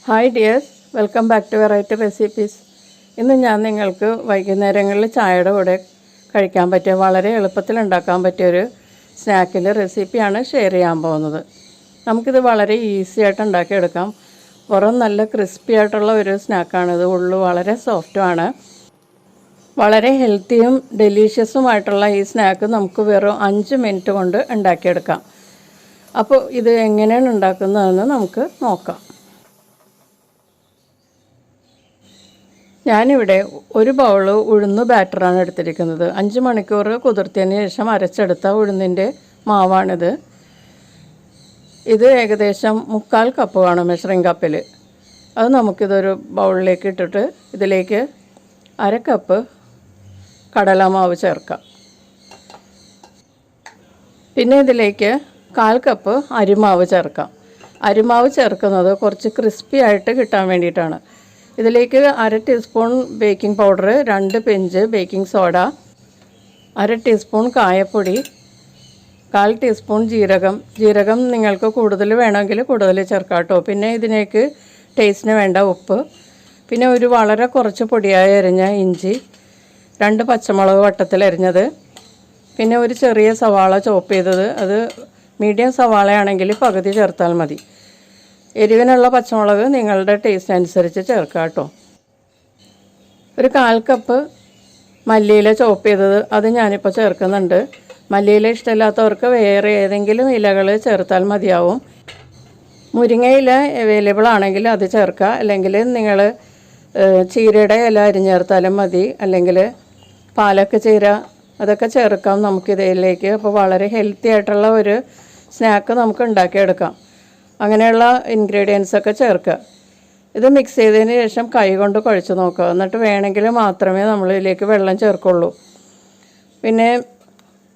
Hi dears, welcome back to variety recipes. ഇന്ന് ഞാൻ നിങ്ങൾക്ക് വൈകുന്നേരങ്ങളിൽ ചായയുടെ കൂടെ കഴിക്കാൻ പറ്റിയ വളരെ എളുപ്പത്തിൽ ഉണ്ടാക്കാൻ പറ്റിയൊരു സ്നാക്കിൻ്റെ റെസിപ്പിയാണ് ഷെയർ ചെയ്യാൻ പോകുന്നത്. നമുക്കിത് വളരെ ഈസി ആയിട്ട് ഉണ്ടാക്കിയെടുക്കാം. പുറം നല്ല ക്രിസ്പി ആയിട്ടുള്ള ഒരു സ്നാക്കാണിത്. ഉള്ളു വളരെ സോഫ്റ്റുമാണ്. വളരെ ഹെൽത്തിയും ഡെലീഷ്യസുമായിട്ടുള്ള ഈ സ്നാക്ക് നമുക്ക് വെറും 5 മിനിറ്റ് കൊണ്ട് ഉണ്ടാക്കിയെടുക്കാം. അപ്പോൾ ഇത് എങ്ങനെയാണ് ഉണ്ടാക്കുന്നതെന്ന് നമുക്ക് നോക്കാം. ഞാനിവിടെ ഒരു ബൗൾ ഉഴുന്ന് ബാറ്ററാണ് എടുത്തിരിക്കുന്നത്. 5 മണിക്കൂർ കുതിർത്തതിന് ശേഷം അരച്ചെടുത്ത ഉഴുന്നിൻ്റെ മാവാണിത്. ഇത് ഏകദേശം 1/4 കപ്പ് വേണം, മെഷറിംഗ് കപ്പിൽ. അത് നമുക്കിതൊരു ബൗളിലേക്ക് ഇട്ടിട്ട് ഇതിലേക്ക് 1/2 കപ്പ് കടലമാവ് ചേർക്കാം. പിന്നെ ഇതിലേക്ക് 1/4 കപ്പ് അരിമാവ് ചേർക്കാം. അരിമാവ് ചേർക്കുന്നത് കുറച്ച് ക്രിസ്പി ആയിട്ട് കിട്ടാൻ വേണ്ടിയിട്ടാണ്. ഇതിലേക്ക് 1/2 teaspoon baking powder, 2 pinch baking soda, 1/2 teaspoon കായപ്പൊടി, 1/4 ടീസ്പൂൺ ജീരകം നിങ്ങൾക്ക് കൂടുതൽ വേണമെങ്കിൽ കൂടുതൽ ചേർക്കാം കേട്ടോ. പിന്നെ ഇതിലേക്ക് ടേസ്റ്റിന് വേണ്ട ഉപ്പ്, പിന്നെ ഒരു വളരെ കുറച്ച് പൊടിയായി അരിഞ്ഞ ഇഞ്ചി, 2 പച്ചമുളക് വട്ടത്തിൽ അരിഞ്ഞത്, പിന്നെ ഒരു ചെറിയ സവാള ചോപ്പ് ചെയ്തത്. അത് മീഡിയം സവാളയാണെങ്കിൽ പകുതി ചേർത്താൽ മതി. എരിവിനുള്ള പച്ചമുളക് നിങ്ങളുടെ ടേസ്റ്റ് അനുസരിച്ച് ചേർക്കുക കേട്ടോ. ഒരു 1/4 കപ്പ് മല്ലിയില ചോപ്പ് ചെയ്തത്, അത് ഞാനിപ്പോൾ ചേർക്കുന്നുണ്ട്. മല്ലിയില ഇഷ്ടമില്ലാത്തവർക്ക് വേറെ ഏതെങ്കിലും ഇലകൾ ചേർത്താൽ മതിയാവും. മുരിങ്ങയില അവൈലബിൾ ആണെങ്കിൽ അത് ചേർക്കുക, അല്ലെങ്കിൽ നിങ്ങൾ ചീരയുടെ ഇല അരിഞ്ഞേർത്താലും മതി, അല്ലെങ്കിൽ പാലക്ക് ചീര അതൊക്കെ ചേർക്കാം നമുക്കിതിലേക്ക്. അപ്പോൾ വളരെ ഹെൽത്തി ആയിട്ടുള്ള ഒരു സ്നാക്ക് നമുക്ക് ഉണ്ടാക്കിയെടുക്കാം. അങ്ങനെയുള്ള ഇൻഗ്രീഡിയൻസൊക്കെ ചേർക്കുക. ഇത് മിക്സ് ചെയ്തതിന് ശേഷം കൈ കൊണ്ട് കുഴച്ച് നോക്കുക. എന്നിട്ട് വേണമെങ്കിൽ മാത്രമേ നമ്മൾ ഇതിലേക്ക് വെള്ളം ചേർക്കുള്ളൂ. പിന്നെ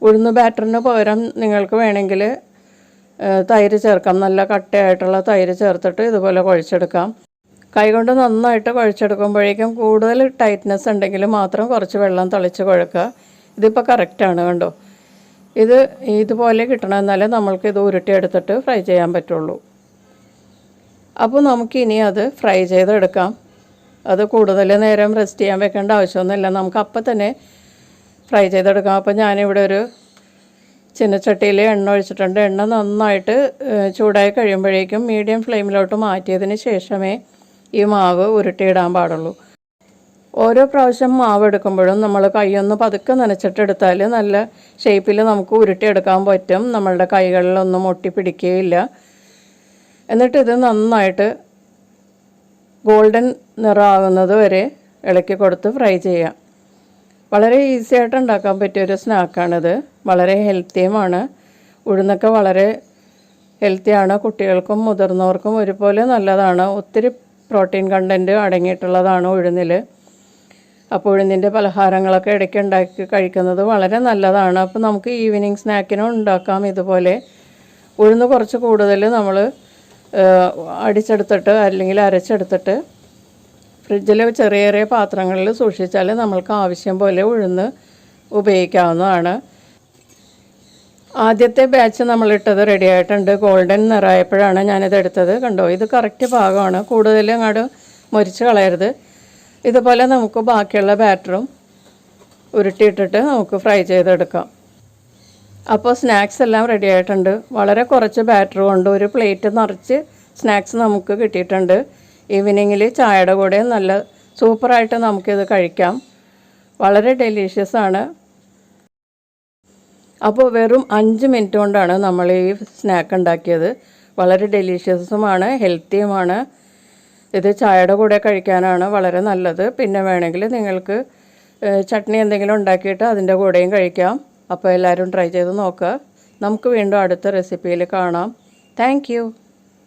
ഉഴുന്ന് ബാറ്ററിന് പകരം നിങ്ങൾക്ക് വേണമെങ്കിൽ തൈര് ചേർക്കാം. നല്ല കട്ടയായിട്ടുള്ള തൈര് ചേർത്തിട്ട് ഇതുപോലെ കുഴച്ചെടുക്കാം. കൈ കൊണ്ട് നന്നായിട്ട് കുഴച്ചെടുക്കുമ്പോഴേക്കും കൂടുതൽ ടൈറ്റ്നെസ് ഉണ്ടെങ്കിൽ മാത്രം കുറച്ച് വെള്ളം തളിച്ച് കുഴക്കുക. ഇതിപ്പോൾ കറക്റ്റാണ്, കണ്ടോ. ഇത് ഇതുപോലെ കിട്ടണം, എന്നാലേ നമ്മൾക്കിത് ഉരുട്ടിയെടുത്തിട്ട് ഫ്രൈ ചെയ്യാൻ പറ്റുള്ളൂ. അപ്പോൾ നമുക്കിനി അത് ഫ്രൈ ചെയ്തെടുക്കാം. അത് കൂടുതൽ നേരം റെസ്റ്റ് ചെയ്യാൻ വെക്കേണ്ട ആവശ്യമൊന്നുമില്ല, നമുക്ക് അപ്പം തന്നെ ഫ്രൈ ചെയ്തെടുക്കാം. അപ്പോൾ ഞാനിവിടെ ഒരു ചീനച്ചട്ടിയിൽ എണ്ണ ഒഴിച്ചിട്ടുണ്ട്. എണ്ണ നന്നായിട്ട് ചൂടായി കഴിയുമ്പോഴേക്കും മീഡിയം ഫ്ലെയിമിലോട്ട് മാറ്റിയതിന് ശേഷമേ ഈ മാവ് ഉരുട്ടിയിടാൻ പാടുള്ളൂ. ഓരോ പ്രാവശ്യം മാവ് എടുക്കുമ്പോഴും നമ്മൾ കൈയൊന്ന് പതുക്കെ നനച്ചിട്ടെടുത്താൽ നല്ല ഷേപ്പിൽ നമുക്ക് ഉരുട്ടിയെടുക്കാൻ പറ്റും. നമ്മളുടെ കൈകളിലൊന്നും ഒട്ടിപ്പിടിക്കുകയില്ല. എന്നിട്ട് ഇത് നന്നായിട്ട് ഗോൾഡൻ നിറമാകുന്നത് വരെ ഇളക്കി കൊടുത്ത് ഫ്രൈ ചെയ്യാം. വളരെ ഈസി ആയിട്ട് ഉണ്ടാക്കാൻ പറ്റിയൊരു സ്നാക്കാണിത്. വളരെ ഹെൽത്തിയുമാണ്. ഉഴുന്നൊക്കെ വളരെ ഹെൽത്തിയാണ്. കുട്ടികൾക്കും മുതിർന്നവർക്കും ഒരുപോലെ നല്ലതാണ്. ഒത്തിരി പ്രോട്ടീൻ കണ്ടൻറ്റ് അടങ്ങിയിട്ടുള്ളതാണ് ഉഴുന്നിൽ. അപ്പോൾ ഉഴുന്നിൻ്റെ പലഹാരങ്ങളൊക്കെ ഇടയ്ക്ക് ഉണ്ടാക്കി കഴിക്കുന്നത് വളരെ നല്ലതാണ്. അപ്പോൾ നമുക്ക് ഈവനിങ് സ്നാക്കിനും ഉണ്ടാക്കാം ഇതുപോലെ. ഉഴുന്ന് കുറച്ച് കൂടുതൽ നമ്മൾ അടിച്ചെടുത്തിട്ട് അല്ലെങ്കിൽ അരച്ചെടുത്തിട്ട് ഫ്രിഡ്ജിൽ ചെറിയ ചെറിയ പാത്രങ്ങളിൽ സൂക്ഷിച്ചാൽ നമ്മൾക്ക് ആവശ്യം പോലെ ഉഴുന്ന് ഉപയോഗിക്കാവുന്നതാണ്. ആദ്യത്തെ ബാച്ച് നമ്മളിട്ടത് റെഡി ആയിട്ടുണ്ട്. ഗോൾഡൻ നിറമായപ്പോഴാണ് ഞാനിത് എടുത്തത്. കണ്ടോ, ഇത് കറക്റ്റ് പാകമാണ്. കൂടുതൽ അങ്ങോട്ട് മൊരിച്ച് കളയരുത്. ഇതുപോലെ നമുക്ക് ബാക്കിയുള്ള ബാറ്ററും ഉരുട്ടിയിട്ടിട്ട് നമുക്ക് ഫ്രൈ ചെയ്തെടുക്കാം. അപ്പോൾ സ്നാക്സ് എല്ലാം റെഡി ആയിട്ടുണ്ട്. വളരെ കുറച്ച് ബാറ്റർ കൊണ്ട് ഒരു പ്ലേറ്റ് നിറച്ച് സ്നാക്സ് നമുക്ക് കിട്ടിയിട്ടുണ്ട്. ഈവനിങ്ങിൽ ചായയുടെ കൂടെ നല്ല സൂപ്പറായിട്ട് നമുക്കിത് കഴിക്കാം. വളരെ ഡെലീഷ്യസ് ആണ്. അപ്പോൾ വെറും 5 മിനിറ്റ് കൊണ്ടാണ് നമ്മൾ ഈ സ്നാക്ക് ഉണ്ടാക്കിയത്. വളരെ ഡെലീഷ്യസുമാണ്, ഹെൽത്തിയുമാണ്. ഇത് ചായയുടെ കൂടെ കഴിക്കാനാണ് വളരെ നല്ലത്. പിന്നെ വേണമെങ്കിൽ നിങ്ങൾക്ക് ചട്നി എന്തെങ്കിലും ഉണ്ടാക്കിയിട്ട് അതിൻ്റെ കൂടെയും കഴിക്കാം. അപ്പോൾ എല്ലാവരും ട്രൈ ചെയ്ത് നോക്കുക. നമുക്ക് വീണ്ടും അടുത്ത റെസിപ്പിയിൽ കാണാം. Thank you.